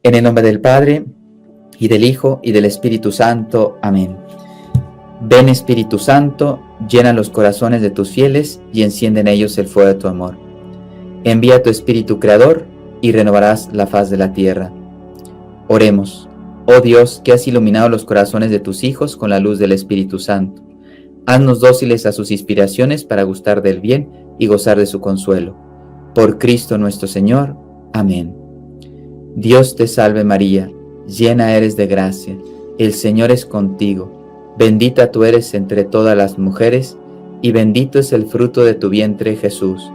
En el nombre del Padre, y del Hijo, y del Espíritu Santo. Amén. Ven, Espíritu Santo, llena los corazones de tus fieles, y enciende en ellos el fuego de tu amor. Envía tu Espíritu Creador, y renovarás la faz de la tierra. Oremos. Oh Dios, que has iluminado los corazones de tus hijos con la luz del Espíritu Santo. Haznos dóciles a sus inspiraciones para gustar del bien y gozar de su consuelo. Por Cristo nuestro Señor. Amén. Dios te salve María, llena eres de gracia, el Señor es contigo, bendita tú eres entre todas las mujeres, y bendito es el fruto de tu vientre Jesús.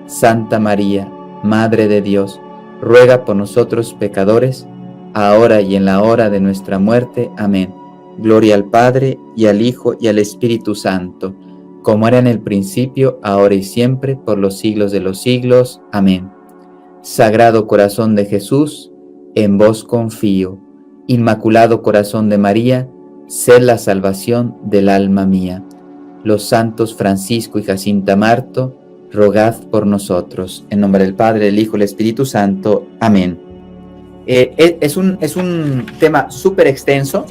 Santa María, Madre de Dios, ruega por nosotros pecadores, ahora y en la hora de nuestra muerte. Amén. Gloria al Padre, y al Hijo, y al Espíritu Santo, como era en el principio, ahora y siempre, por los siglos de los siglos. Amén. Sagrado Corazón de Jesús, en vos confío. Inmaculado Corazón de María, sed la salvación del alma mía. Los santos Francisco y Jacinta Marto, rogad por nosotros. En nombre del Padre, del Hijo y del Espíritu Santo. Amén. Es un tema súper extenso.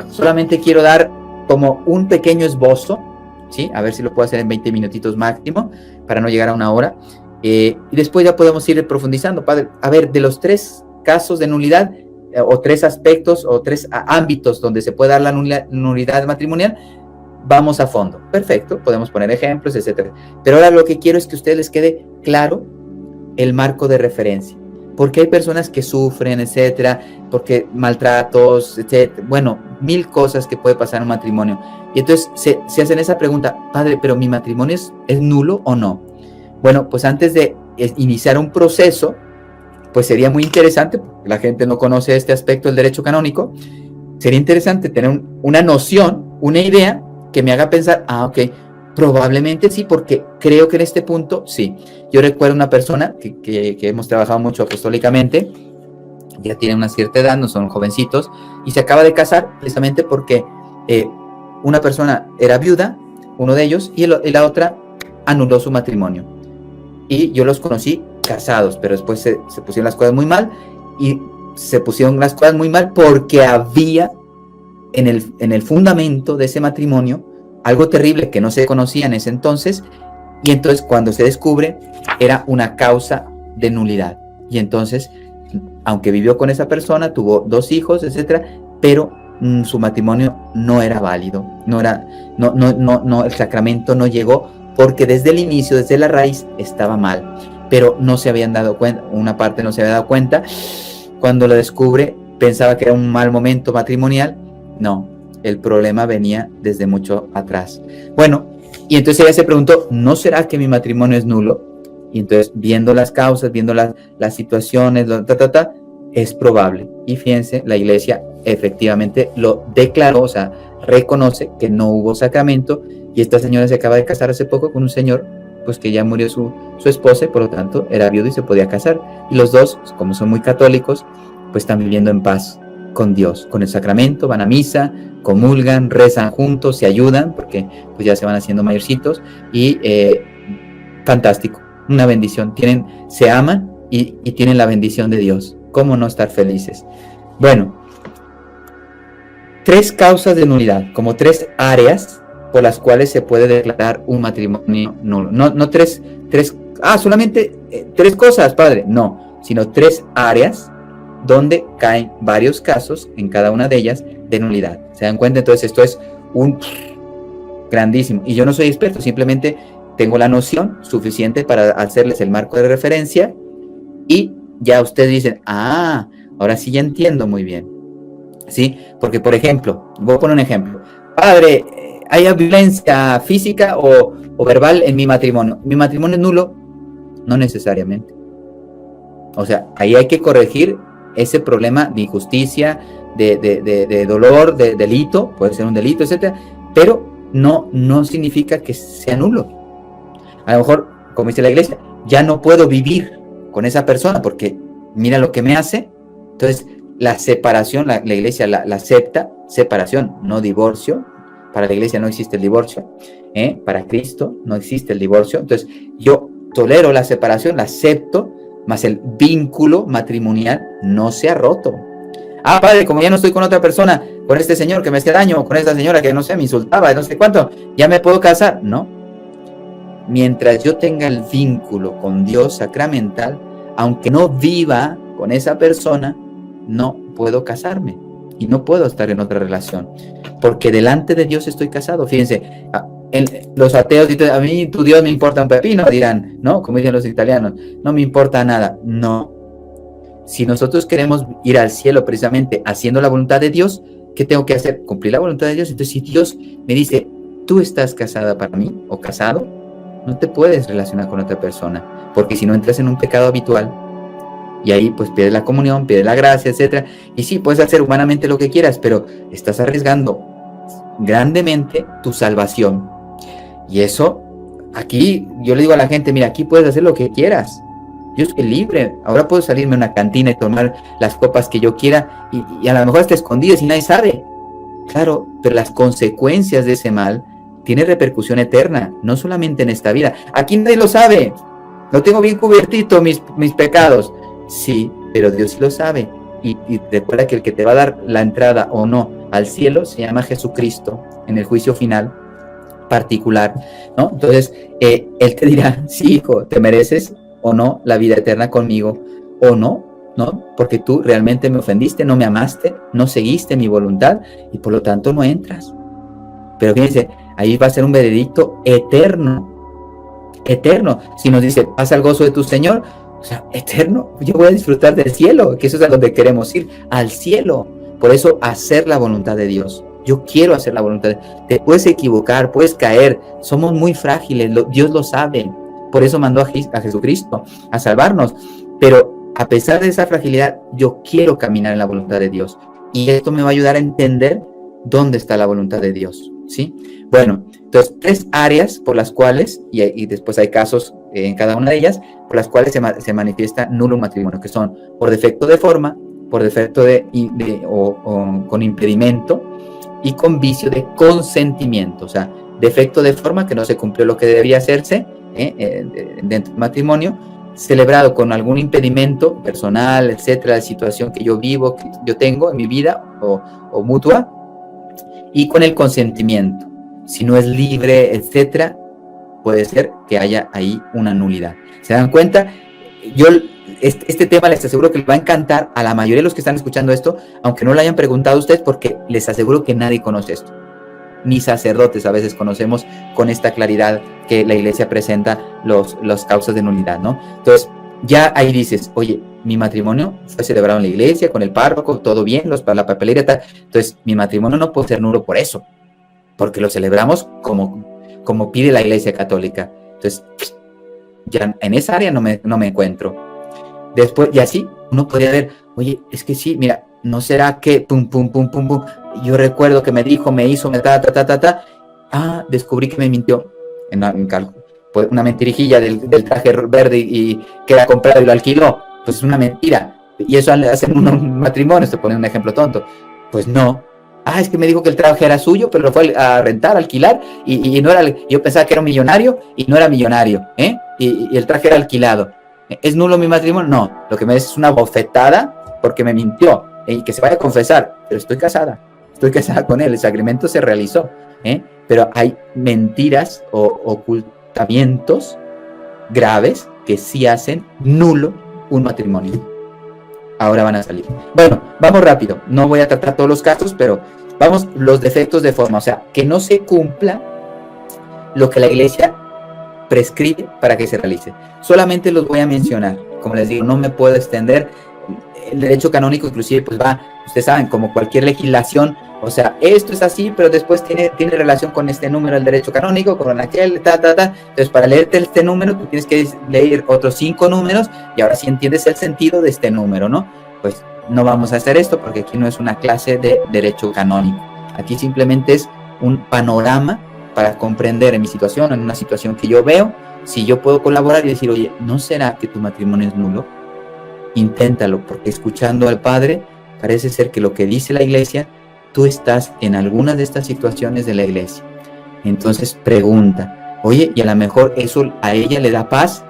Solamente quiero dar como un pequeño esbozo, ¿sí? A ver si lo puedo hacer en 20 minutitos máximo, para no llegar a una hora. Y después ya podemos ir profundizando, Padre. A ver, de los 3 casos de nulidad, o 3 aspectos, o 3 ámbitos donde se puede dar la nulidad matrimonial, vamos a fondo. Perfecto, podemos poner ejemplos, etc. Pero ahora lo que quiero es que a ustedes les quede claro el marco de referencia. Porque hay personas que sufren, etcétera, porque maltratos, etcétera. Bueno, 1000 cosas que puede pasar en un matrimonio. Y entonces se hacen esa pregunta: Padre, ¿pero mi matrimonio es nulo o no? Bueno, pues antes de iniciar un proceso, pues sería muy interesante, porque la gente no conoce este aspecto del derecho canónico, sería interesante tener una noción, una idea que me haga pensar, ok, probablemente sí, porque creo que en este punto sí. Yo recuerdo una persona que hemos trabajado mucho apostólicamente, ya tiene una cierta edad, no son jovencitos, y se acaba de casar precisamente porque una persona era viuda, uno de ellos, y la otra anuló su matrimonio. Y yo los conocí casados, pero después se pusieron las cosas muy mal, y se pusieron las cosas muy mal porque había en el fundamento de ese matrimonio algo terrible que no se conocía en ese entonces, y entonces cuando se descubre era una causa de nulidad. Y entonces, aunque vivió con esa persona, tuvo 2 hijos, etcétera, pero su matrimonio no era válido, el sacramento no llegó, porque desde el inicio, desde la raíz, estaba mal, pero no se habían dado cuenta, una parte no se había dado cuenta. Cuando lo descubre, pensaba que era un mal momento matrimonial. No, el problema venía desde mucho atrás. Bueno, y entonces ella se preguntó, ¿no será que mi matrimonio es nulo? Y entonces, viendo las causas, viendo las situaciones, es probable. Y fíjense, la iglesia efectivamente lo declaró, o sea, reconoce que no hubo sacramento, y esta señora se acaba de casar hace poco con un señor, pues que ya murió su esposa, y por lo tanto era viudo y se podía casar. Y los dos, como son muy católicos, pues están viviendo en paz con Dios, con el sacramento, van a misa, comulgan, rezan juntos, se ayudan, porque pues ya se van haciendo mayorcitos, y fantástico, una bendición, se aman y tienen la bendición de Dios. ¿Cómo no estar felices? Bueno, 3 causas de nulidad, como 3 áreas por las cuales se puede declarar un matrimonio nulo. No solamente 3 cosas, Padre, no, sino 3 áreas donde caen varios casos, en cada una de ellas, de nulidad. ¿Se dan cuenta? Entonces esto es un grandísimo, y yo no soy experto, simplemente tengo la noción suficiente para hacerles el marco de referencia, y ya ustedes dicen, ahora sí ya entiendo muy bien, ¿sí? Porque, por ejemplo, voy a poner un ejemplo. Padre, ¿hay violencia física o verbal en mi matrimonio? ¿Mi matrimonio es nulo? No necesariamente. O sea, ahí hay que corregir ese problema de injusticia, de dolor, de delito, puede ser un delito, etcétera, pero no significa que sea nulo. A lo mejor, como dice la iglesia, ya no puedo vivir con esa persona porque mira lo que me hace. Entonces, la separación, la iglesia la acepta, separación, no divorcio. Para la iglesia no existe el divorcio, para Cristo no existe el divorcio. Entonces, yo tolero la separación, la acepto, mas el vínculo matrimonial no se ha roto. Ah, padre, como ya no estoy con otra persona, con este señor que me hacía daño, o con esta señora que no sé, me insultaba, no sé cuánto, ¿ya me puedo casar? No. Mientras yo tenga el vínculo con Dios sacramental, aunque no viva con esa persona, no puedo casarme y no puedo estar en otra relación, porque delante de Dios estoy casado. Fíjense, los ateos dicen, a mí tu Dios me importa un pepino, dirán, ¿no? Como dicen los italianos, no me importa nada. No. Si nosotros queremos ir al cielo precisamente haciendo la voluntad de Dios, ¿qué tengo que hacer? Cumplir la voluntad de Dios. Entonces, si Dios me dice, tú estás casada para mí o casado, no te puedes relacionar con otra persona, porque si no entras en un pecado habitual y ahí pues pierdes la comunión, pierdes la gracia, etcétera. Y sí, puedes hacer humanamente lo que quieras, pero estás arriesgando grandemente tu salvación. Y eso, aquí yo le digo a la gente, mira, aquí puedes hacer lo que quieras. Yo soy libre, ahora puedo salirme a una cantina y tomar las copas que yo quiera y a lo mejor hasta escondidas y nadie sabe. Claro, pero las consecuencias de ese mal tienen repercusión eterna, no solamente en esta vida. Aquí nadie lo sabe, no tengo bien cubiertito mis pecados. Sí, pero Dios sí lo sabe. Y recuerda que el que te va a dar la entrada o no al cielo se llama Jesucristo en el juicio final particular, ¿no? Entonces, Él te dirá, sí, hijo, te mereces o no la vida eterna conmigo, o no, ¿no? Porque tú realmente me ofendiste, no me amaste, no seguiste mi voluntad y por lo tanto no entras. Pero fíjense, ahí va a ser un veredicto eterno, eterno. Si nos dice, pasa el gozo de tu Señor, o sea, eterno, yo voy a disfrutar del cielo, que eso es a donde queremos ir, al cielo. Por eso, hacer la voluntad de Dios. Yo quiero hacer la voluntad de Dios. Te puedes equivocar, puedes caer, somos muy frágiles, Dios lo sabe. Por eso mandó a Jesucristo a salvarnos. Pero a pesar de esa fragilidad, yo quiero caminar en la voluntad de Dios. Y esto me va a ayudar a entender dónde está la voluntad de Dios, ¿sí? Bueno, entonces, 3 áreas por las cuales, y después hay casos en cada una de ellas, por las cuales se manifiesta nulo un matrimonio, que son por defecto de forma, por defecto o con impedimento, y con vicio de consentimiento. O sea, defecto de forma, que no se cumplió lo que debería hacerse, dentro del matrimonio, celebrado con algún impedimento personal, etcétera, de situación que yo vivo, que yo tengo en mi vida o mutua, y con el consentimiento. Si no es libre, etcétera, puede ser que haya ahí una nulidad. ¿Se dan cuenta? Yo este tema les aseguro que les va a encantar a la mayoría de los que están escuchando esto, aunque no lo hayan preguntado a ustedes, porque les aseguro que nadie conoce esto. Ni sacerdotes a veces conocemos con esta claridad que la iglesia presenta las causas de nulidad, ¿no? Entonces, ya ahí dices, oye, mi matrimonio fue celebrado en la iglesia, con el párroco, todo bien, la papelera, tal. Entonces, mi matrimonio no puede ser nulo por eso, porque lo celebramos como pide la iglesia católica. Entonces, ya en esa área no me encuentro. Después, y así, uno podría ver, oye, es que sí, mira, ¿no será que pum, pum, pum, pum, pum? Yo recuerdo que me dijo, me hizo, descubrí que me mintió en cálculo. Pues una mentirijilla del traje verde y que era comprado y lo alquiló. Pues es una mentira. Y eso hacen un matrimonio, se pone un ejemplo tonto. Pues no. Es que me dijo que el traje era suyo, pero lo fue a rentar, a alquilar, y no era, yo pensaba que era un millonario y no era millonario, y el traje era alquilado. ¿Es nulo mi matrimonio? No, lo que me es una bofetada porque me mintió, y que se vaya a confesar, pero estoy casada con él, el sacramento se realizó, pero hay mentiras o ocultamientos graves que sí hacen nulo un matrimonio. Ahora van a salir. Bueno, vamos rápido, no voy a tratar todos los casos, pero vamos, los defectos de forma, o sea, que no se cumpla lo que la iglesia prescribe para que se realice. Solamente los voy a mencionar, como les digo, no me puedo extender. El derecho canónico inclusive pues va, ustedes saben, como cualquier legislación, o sea, esto es así, pero después tiene relación con este número, el derecho canónico, con aquel, entonces para leerte este número tú tienes que leer otros 5 números y ahora sí entiendes el sentido de este número, ¿no? Pues no vamos a hacer esto porque aquí no es una clase de derecho canónico, aquí simplemente es un panorama para comprender en mi situación, en una situación que yo veo, si yo puedo colaborar y decir, oye, ¿no será que tu matrimonio es nulo? Inténtalo, porque escuchando al Padre, parece ser que lo que dice la iglesia, tú estás en alguna de estas situaciones de la iglesia. Entonces pregunta, oye, y a lo mejor eso a ella le da paz,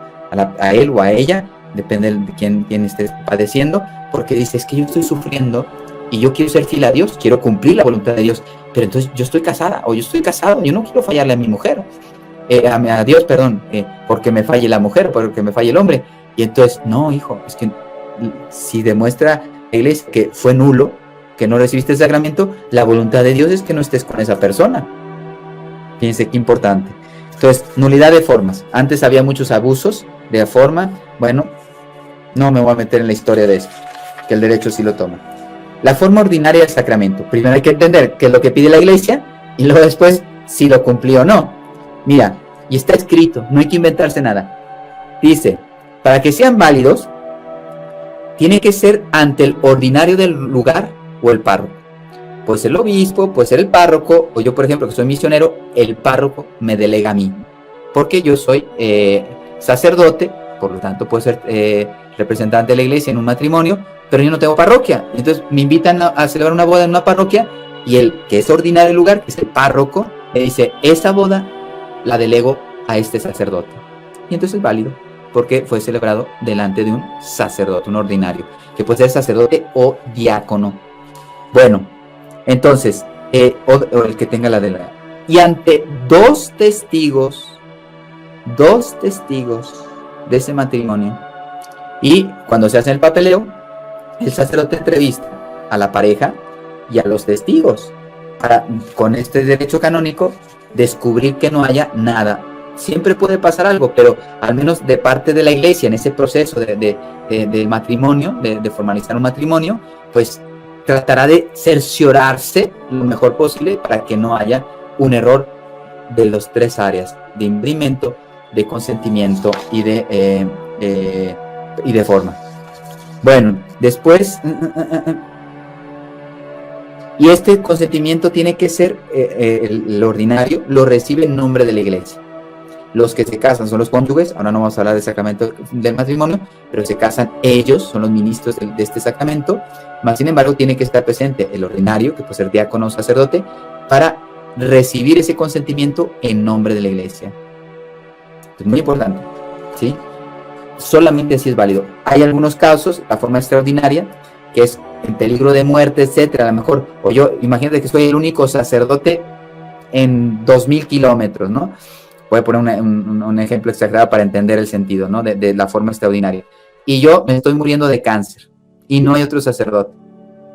a él o a ella, depende de quién esté padeciendo, porque dice, es que yo estoy sufriendo y yo quiero ser fiel a Dios, quiero cumplir la voluntad de Dios, pero entonces yo estoy casada o yo estoy casado, yo no quiero fallarle a mi mujer, a Dios, perdón, porque me falle la mujer, porque me falle el hombre. Y entonces, no, hijo, es que si demuestra la iglesia que fue nulo, que no recibiste el sacramento, la voluntad de Dios es que no estés con esa persona. Fíjense qué importante. Entonces, nulidad de formas. Antes había muchos abusos de forma. Bueno, no me voy a meter en la historia de eso, que el derecho sí lo toma. La forma ordinaria del sacramento. Primero hay que entender qué es lo que pide la iglesia y luego después si lo cumplió o no. Mira, y está escrito, no hay que inventarse nada. Dice, para que sean válidos, tiene que ser ante el ordinario del lugar o el párroco. Puede ser el obispo, puede ser el párroco, o yo, por ejemplo, que soy misionero, el párroco me delega a mí, porque yo soy sacerdote, por lo tanto puedo ser representante de la iglesia en un matrimonio, pero yo no tengo parroquia. Entonces me invitan a celebrar una boda en una parroquia, y el que es ordinario del lugar, que es el párroco, me dice, esa boda la delego a este sacerdote. Y entonces es válido, porque fue celebrado delante de un sacerdote, un ordinario, que puede ser sacerdote o diácono. Bueno, entonces, o el que tenga la delega. Y ante dos testigos de ese matrimonio, y cuando se hace el papeleo, el sacerdote entrevista a la pareja y a los testigos para, con este derecho canónico, descubrir que no haya nada. Siempre puede pasar algo, pero al menos de parte de la iglesia, en ese proceso de matrimonio, de formalizar un matrimonio, pues tratará de cerciorarse lo mejor posible para que no haya un error de las tres áreas: de impedimento, de consentimiento y de forma. Bueno, después, y este consentimiento tiene que ser el ordinario, lo recibe en nombre de la iglesia. Los que se casan son los cónyuges, ahora no vamos a hablar del sacramento del matrimonio, pero se casan ellos, son los ministros de este sacramento, más sin embargo tiene que estar presente el ordinario, que puede ser diácono o sacerdote, para recibir ese consentimiento en nombre de la iglesia. Es muy importante, ¿sí? Solamente así es válido. Hay algunos casos, la forma extraordinaria, que es en peligro de muerte, etcétera, a lo mejor, o yo, imagínate que soy el único sacerdote en 2000 kilómetros, ¿no? Voy a poner un ejemplo exagerado para entender el sentido, ¿no? De la forma extraordinaria. Y yo me estoy muriendo de cáncer y no hay otro sacerdote.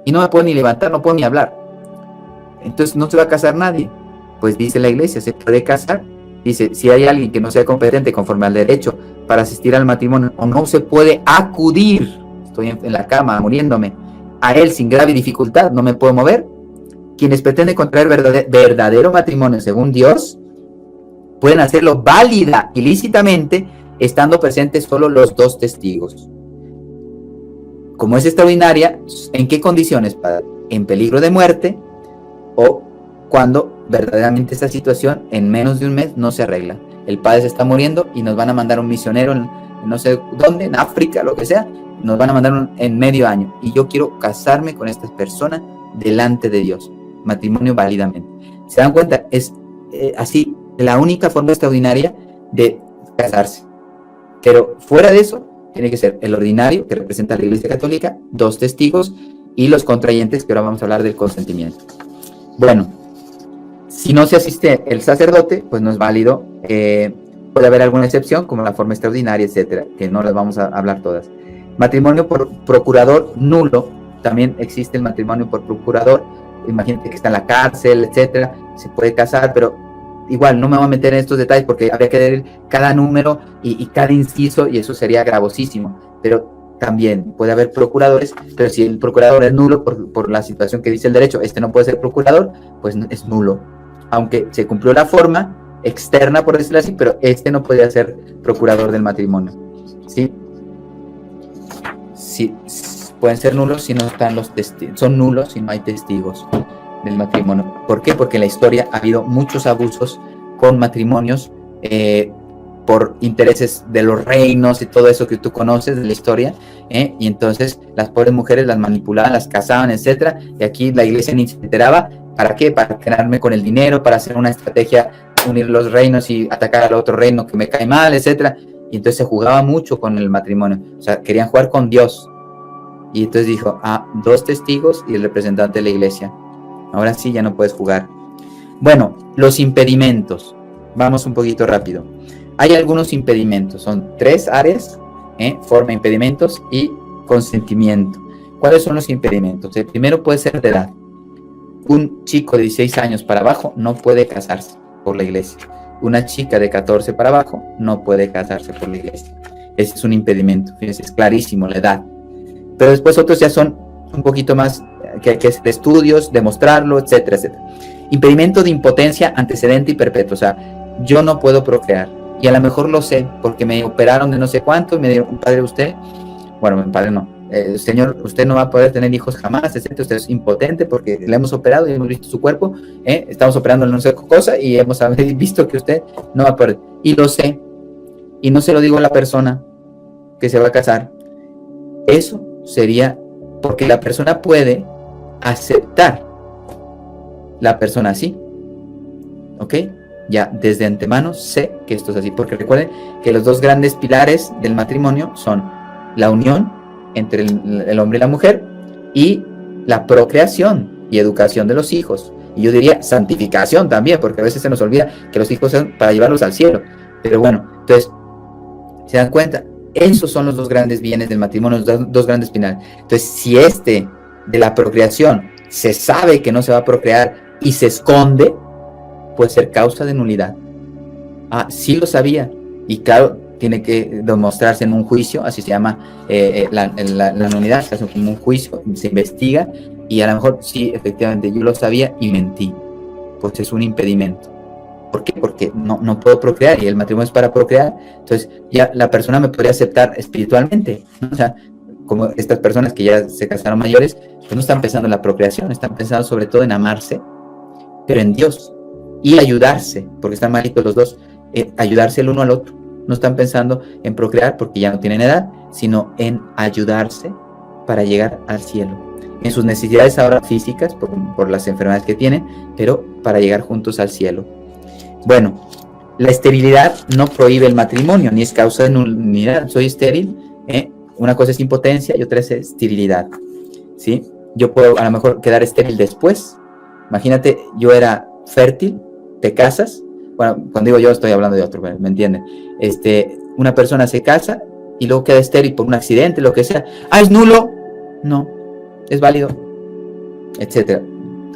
Y no me puedo ni levantar, no puedo ni hablar. Entonces no se va a casar nadie. Pues dice la iglesia, se puede casar. Dice, si hay alguien que no sea competente conforme al derecho para asistir al matrimonio o no se puede acudir, estoy en la cama muriéndome, a él sin grave dificultad, no me puedo mover, quienes pretenden contraer verdadero matrimonio según Dios, pueden hacerlo válida y lícitamente, estando presentes solo los dos testigos. Como es extraordinaria, ¿en qué condiciones, padre? En peligro de muerte o cuando verdaderamente esta situación en menos de un mes no se arregla. El padre se está muriendo y nos van a mandar un misionero en no sé dónde, en África, lo que sea, nos van a mandar en medio año. Y yo quiero casarme con esta persona delante de Dios. Matrimonio válidamente. ¿Se dan cuenta? Es así la única forma extraordinaria de casarse. Pero fuera de eso, tiene que ser el ordinario, que representa a la Iglesia Católica, dos testigos y los contrayentes, que ahora vamos a hablar del consentimiento. Bueno, si no se asiste el sacerdote, pues no es válido. Puede haber alguna excepción, como la forma extraordinaria, etcétera, que no las vamos a hablar todas. Matrimonio por procurador nulo, también existe el matrimonio por procurador. Imagínate que está en la cárcel, etcétera, se puede casar, pero igual no me voy a meter en estos detalles porque habría que leer cada número y cada inciso, y eso sería gravosísimo. Pero también puede haber procuradores, pero si el procurador es nulo por la situación que dice el derecho, este no puede ser procurador, pues es nulo. Aunque se cumplió la forma externa, por decirlo así, pero este no podría ser procurador del matrimonio. ¿Sí? Sí, pueden ser nulos si no están los testigos, son nulos si no hay testigos del matrimonio. ¿Por qué? Porque en la historia ha habido muchos abusos con matrimonios por intereses de los reinos y todo eso que tú conoces de la historia, y entonces las pobres mujeres las manipulaban, las casaban, etcétera, y aquí la iglesia ni se enteraba. ¿Para qué? Para quedarme con el dinero, para hacer una estrategia, unir los reinos y atacar al otro reino que me cae mal, etcétera. Y entonces se jugaba mucho con el matrimonio, o sea, querían jugar con Dios. Y entonces dijo, 2 testigos y el representante de la iglesia. Ahora sí, ya no puedes jugar. Bueno, los impedimentos. Vamos un poquito rápido. Hay algunos impedimentos. Son 3 áreas, forma, impedimentos y consentimiento. ¿Cuáles son los impedimentos? El primero puede ser de edad. Un chico de 16 años para abajo no puede casarse por la iglesia. Una chica de 14 para abajo no puede casarse por la iglesia. Ese es un impedimento. Fíjense, es clarísimo la edad. Pero después otros ya son un poquito más que es de estudios, demostrarlo, etcétera, etcétera. Impedimento de impotencia antecedente y perpetuo. O sea, yo no puedo procrear. Y a lo mejor lo sé porque me operaron de no sé cuánto y me dijeron, padre, usted, bueno, mi padre no. Señor, usted no va a poder tener hijos jamás, etcétera. Usted es impotente porque le hemos operado y hemos visto su cuerpo, estamos operando no sé qué cosa y hemos visto que usted no va a poder. Y lo sé, y no se lo digo a la persona que se va a casar. Eso sería porque la persona puede aceptar la persona así, ¿ok? Ya desde antemano sé que esto es así, porque recuerden que los 2 grandes pilares del matrimonio son la unión entre el hombre y la mujer y la procreación y educación de los hijos. Y yo diría santificación también, porque a veces se nos olvida que los hijos son para llevarlos al cielo. Pero bueno, entonces, ¿se dan cuenta? Esos son los 2 grandes bienes del matrimonio, los 2 grandes pilares. Entonces, si de la procreación se sabe que no se va a procrear y se esconde, puede ser causa de nulidad. Sí lo sabía. Y claro, tiene que demostrarse en un juicio, así se llama la nulidad, se hace como un juicio, se investiga, y a lo mejor sí, efectivamente, yo lo sabía y mentí. Pues es un impedimento. ¿Por qué? Porque no puedo procrear y el matrimonio es para procrear. Entonces ya la persona me podría aceptar espiritualmente, ¿no? O sea, como estas personas que ya se casaron mayores, pues no están pensando en la procreación, están pensando sobre todo en amarse, pero en Dios, y ayudarse, porque están malitos los dos, ayudarse el uno al otro. No están pensando en procrear porque ya no tienen edad, sino en ayudarse para llegar al cielo. En sus necesidades ahora físicas, por las enfermedades que tienen, pero para llegar juntos al cielo. Bueno, la esterilidad no prohíbe el matrimonio, ni es causa de nulidad. Soy estéril, una cosa es impotencia y otra es esterilidad, ¿sí? Yo puedo a lo mejor quedar estéril después. Imagínate, yo era fértil, te casas. Bueno, cuando digo yo estoy hablando de otro, ¿me entienden? Una persona se casa y luego queda estéril por un accidente, lo que sea. ¿Es nulo? No, es válido, etcétera.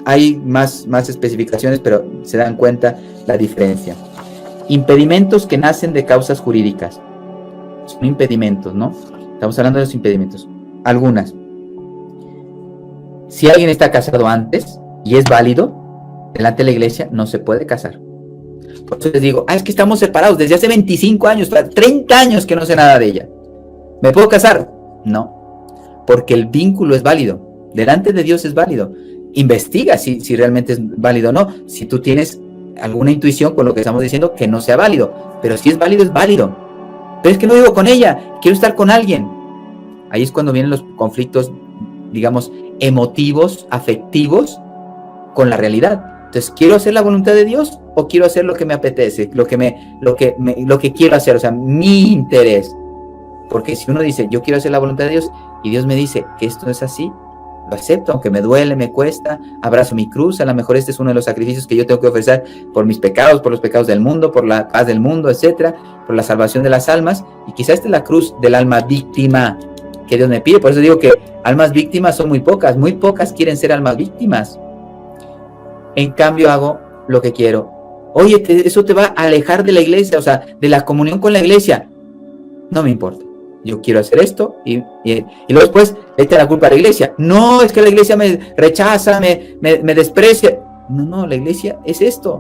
Hay más especificaciones, pero se dan cuenta la diferencia. Impedimentos que nacen de causas jurídicas. Son impedimentos, ¿no? Estamos hablando de los impedimentos. Algunas. Si alguien está casado antes y es válido, delante de la iglesia no se puede casar. Por eso les digo, es que estamos separados desde hace 25 años, 30 años que no sé nada de ella. ¿Me puedo casar? No, porque el vínculo es válido. Delante de Dios es válido. Investiga si realmente es válido o no. Si tú tienes alguna intuición con lo que estamos diciendo que no sea válido, pero si es válido, es válido. Pero es que no vivo con ella, quiero estar con alguien. Ahí es cuando vienen los conflictos, digamos, emotivos, afectivos, con la realidad. Entonces, ¿quiero hacer la voluntad de Dios o quiero hacer lo que me apetece, lo que quiero hacer, o sea, mi interés? Porque si uno dice, yo quiero hacer la voluntad de Dios y Dios me dice que esto es así, lo acepto, aunque me duele, me cuesta, abrazo mi cruz, a lo mejor este es uno de los sacrificios que yo tengo que ofrecer por mis pecados, por los pecados del mundo, por la paz del mundo, etcétera, por la salvación de las almas, y quizás esta es la cruz del alma víctima que Dios me pide. Por eso digo que almas víctimas son muy pocas quieren ser almas víctimas. En cambio hago lo que quiero. Oye, eso te va a alejar de la iglesia, o sea, de la comunión con la iglesia. No me importa. Yo quiero hacer esto y luego después echa la culpa a la iglesia. No, es que la iglesia me rechaza, me desprecia. No, la iglesia es esto.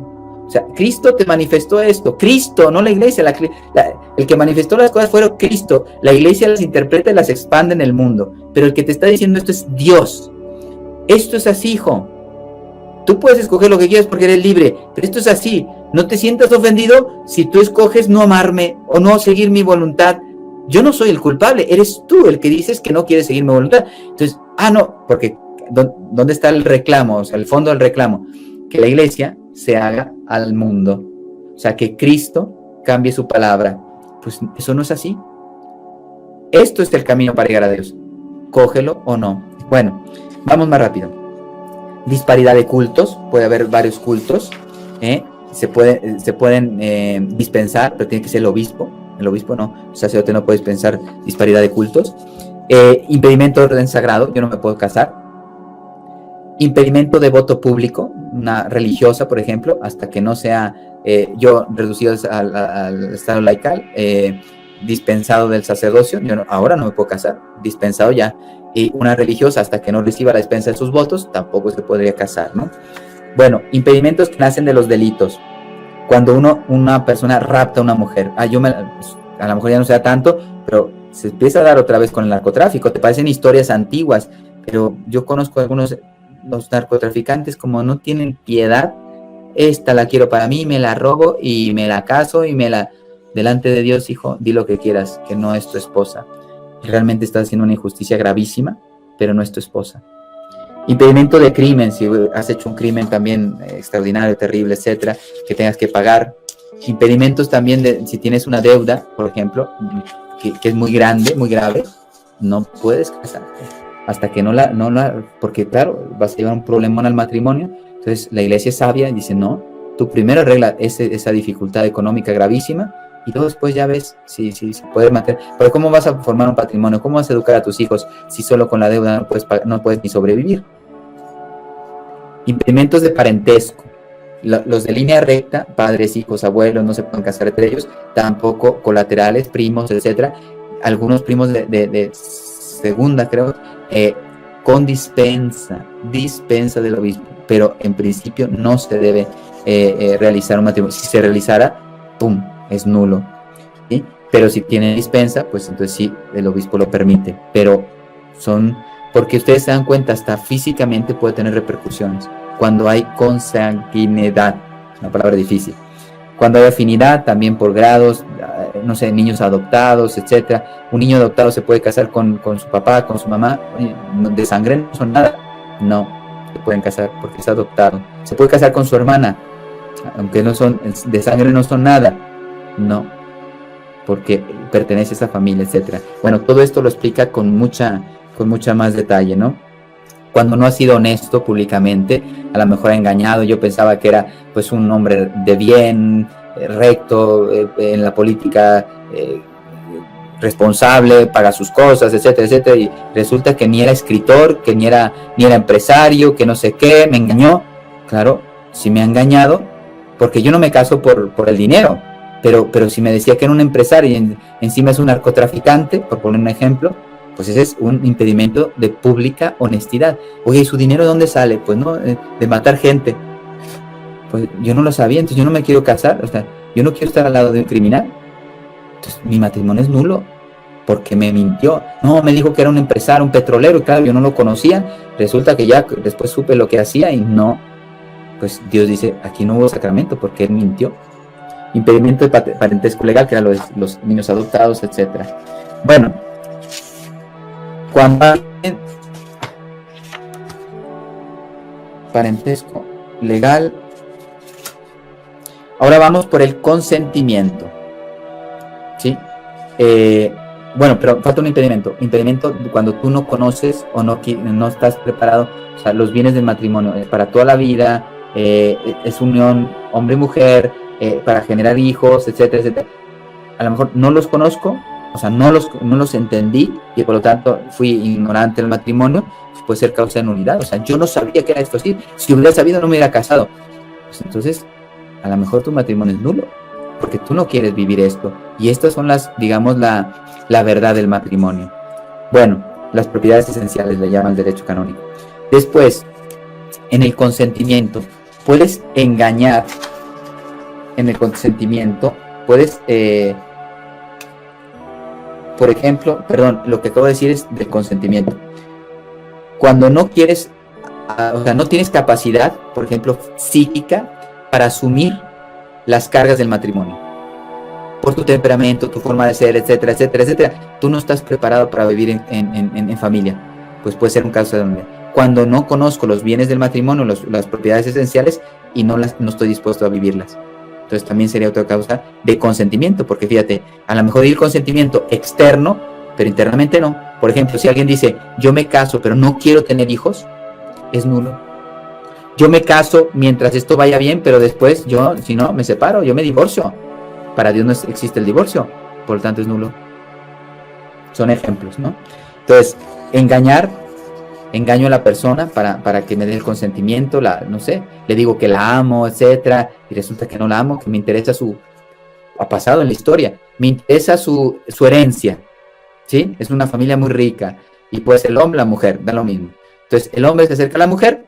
O sea, Cristo te manifestó esto. Cristo, no la iglesia. El que manifestó las cosas fue Cristo. La iglesia las interpreta y las expande en el mundo. Pero el que te está diciendo esto es Dios. Esto es así, hijo. Tú puedes escoger lo que quieras porque eres libre, pero esto es así. No te sientas ofendido si tú escoges no amarme o no seguir mi voluntad. Yo no soy el culpable, eres tú el que dices que no quieres seguir mi voluntad. Entonces, no, porque ¿dónde está el reclamo? O sea, el fondo del reclamo. Que la iglesia se haga al mundo. O sea, que Cristo cambie su palabra. Pues eso no es así. Esto es el camino para llegar a Dios. cógelo o no. Bueno, vamos más rápido. Disparidad de cultos, puede haber varios cultos, se pueden dispensar, pero tiene que ser el obispo no, el sacerdote no puede dispensar disparidad de cultos. Impedimento de orden sagrado, yo no me puedo casar. Impedimento de voto público, una religiosa, por ejemplo, hasta que no sea yo reducido al estado laical, dispensado del sacerdocio, ahora no me puedo casar, dispensado ya. Y una religiosa, hasta que no reciba la dispensa de sus votos, tampoco se podría casar, ¿no? Bueno, impedimentos que nacen de los delitos. Cuando una persona rapta a una mujer, a lo mejor ya no sea tanto, pero se empieza a dar otra vez con el narcotráfico. Te parecen historias antiguas, pero yo conozco algunos, los narcotraficantes, como no tienen piedad, esta la quiero para mí, me la robo y me la caso y delante de Dios, hijo, di lo que quieras, que no es tu esposa. Realmente estás haciendo una injusticia gravísima, pero no es tu esposa. Impedimento de crimen, si has hecho un crimen también extraordinario, terrible, etcétera, que tengas que pagar. Impedimentos también de si tienes una deuda, por ejemplo, que es muy grande, muy grave, no puedes casarte hasta que no la, porque claro, vas a llevar un problemón al matrimonio. Entonces la iglesia es sabia y dice, no, tú primero arregla esa dificultad económica gravísima y luego después ya ves si puedes mantener. Pero ¿cómo vas a formar un patrimonio? ¿Cómo vas a educar a tus hijos si solo con la deuda no puedes ni sobrevivir? Impedimentos de parentesco. Los de línea recta, padres, hijos, abuelos, no se pueden casar entre ellos, tampoco colaterales, primos, etcétera. Algunos primos de segunda, creo, con dispensa del obispo, pero en principio no se debe realizar un matrimonio. Si se realizara, ¡pum!, es nulo, ¿sí? Pero si tiene dispensa, pues entonces sí, el obispo lo permite, pero porque ustedes se dan cuenta, hasta físicamente puede tener repercusiones. Cuando hay consanguinidad, una palabra difícil. Cuando hay afinidad, también por grados, no sé, niños adoptados, etcétera. Un niño adoptado se puede casar con su papá, con su mamá, de sangre no son nada. No, se pueden casar porque es adoptado. Se puede casar con su hermana, aunque no son de sangre, no son nada. No, porque pertenece a esa familia, etcétera. Bueno, todo esto lo explica con mucha más detalle, ¿no? Cuando no ha sido honesto públicamente, a lo mejor ha engañado. Yo pensaba que era pues un hombre de bien, recto, en la política, responsable, paga sus cosas, etcétera, etcétera, y resulta que ni era escritor, que ni era empresario, que no sé qué, me engañó. Claro, si me ha engañado, porque yo no me caso por el dinero, pero si me decía que era un empresario y encima es un narcotraficante, por poner un ejemplo, pues ese es un impedimento de pública honestidad. Oye, ¿y su dinero de dónde sale? Pues no, de matar gente. Pues yo no lo sabía, entonces yo no me quiero casar, o sea, yo no quiero estar al lado de un criminal. Entonces mi matrimonio es nulo, porque me mintió. No, me dijo que era un empresario, un petrolero, y claro, yo no lo conocía. Resulta que ya después supe lo que hacía y no. Pues Dios dice, aquí no hubo sacramento porque él mintió. Impedimento de parentesco legal, que eran los niños adoptados, etcétera. Bueno, cuando hay parentesco legal, ahora vamos por el consentimiento, ¿sí? Bueno, pero falta un impedimento. Impedimento cuando tú no conoces o no estás preparado. O sea, los bienes del matrimonio es para toda la vida, es unión hombre y mujer, para generar hijos, etcétera, etcétera. A lo mejor no los conozco, o sea, no los entendí y por lo tanto fui ignorante del matrimonio, pues puede ser causa de nulidad. O sea, yo no sabía que era esto así. Si hubiera sabido, no me hubiera casado. Pues entonces, a lo mejor tu matrimonio es nulo, porque tú no quieres vivir esto. Y estas son digamos, la verdad del matrimonio. Bueno, las propiedades esenciales le llaman el derecho canónico. Después, en el consentimiento, puedes engañar. En el consentimiento, puedes... por ejemplo, lo que acabo de decir es del consentimiento. Cuando no quieres, o sea, no tienes capacidad, por ejemplo, psíquica, para asumir las cargas del matrimonio. Por tu temperamento, tu forma de ser, etcétera, etcétera, etcétera. Tú no estás preparado para vivir en familia. Pues puede ser un caso de nulidad. Cuando no conozco los bienes del matrimonio, las propiedades esenciales, y no estoy dispuesto a vivirlas. Entonces también sería otra causa de consentimiento, porque fíjate, a lo mejor el consentimiento externo pero internamente no. Por ejemplo, si alguien dice, yo me caso, pero no quiero tener hijos, es nulo. Yo me caso mientras esto vaya bien, pero después yo, si no, me separo, yo me divorcio. Para Dios no existe el divorcio, por lo tanto es nulo. Son ejemplos, ¿no? Entonces, engaño a la persona para que me dé el consentimiento, no sé, le digo que la amo, etcétera, y resulta que no la amo, que me interesa ha pasado en la historia, me interesa su herencia, ¿sí? Es una familia muy rica, y puede ser el hombre, la mujer, da lo mismo. Entonces, el hombre se acerca a la mujer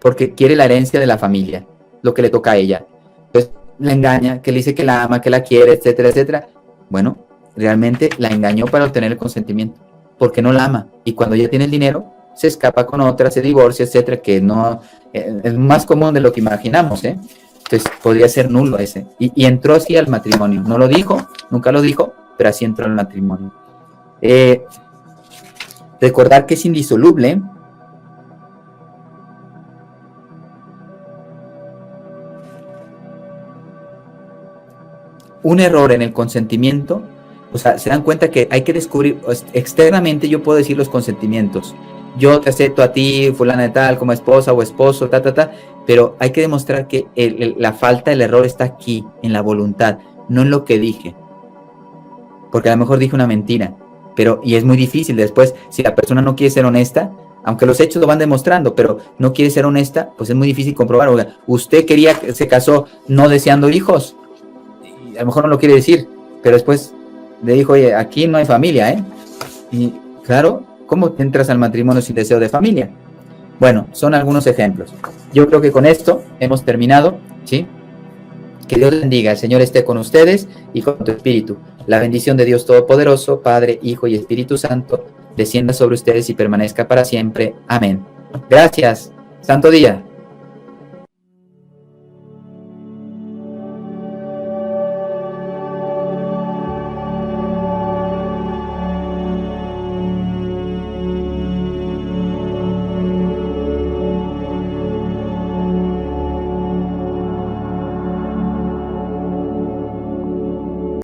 porque quiere la herencia de la familia, lo que le toca a ella. Entonces, la engaña, que le dice que la ama, que la quiere, etcétera, etcétera. Bueno, realmente la engañó para obtener el consentimiento, porque no la ama, y cuando ya tiene el dinero, se escapa con otra, se divorcia, etcétera, que no es más común de lo que imaginamos, ¿eh? Entonces podría ser nulo ese. Y entró así al matrimonio. No lo dijo, nunca lo dijo, pero así entró al matrimonio. Recordar que es indisoluble. Un error en el consentimiento, o sea, se dan cuenta que hay que descubrir, externamente yo puedo decir los consentimientos. Yo te acepto a ti, fulana de tal, como esposa o esposo, pero hay que demostrar que la falta, el error está aquí, en la voluntad, no en lo que dije. Porque a lo mejor dije una mentira, y es muy difícil después, si la persona no quiere ser honesta, aunque los hechos lo van demostrando, pero no quiere ser honesta, pues es muy difícil comprobar. O sea, usted se casó no deseando hijos, y a lo mejor no lo quiere decir, pero después le dijo, oye, aquí no hay familia, ¿eh? Y claro, ¿cómo te entras al matrimonio sin deseo de familia? Bueno, son algunos ejemplos. Yo creo que con esto hemos terminado, ¿sí? Que Dios bendiga, el Señor esté con ustedes y con tu espíritu. La bendición de Dios Todopoderoso, Padre, Hijo y Espíritu Santo, descienda sobre ustedes y permanezca para siempre. Amén. Gracias. Santo día.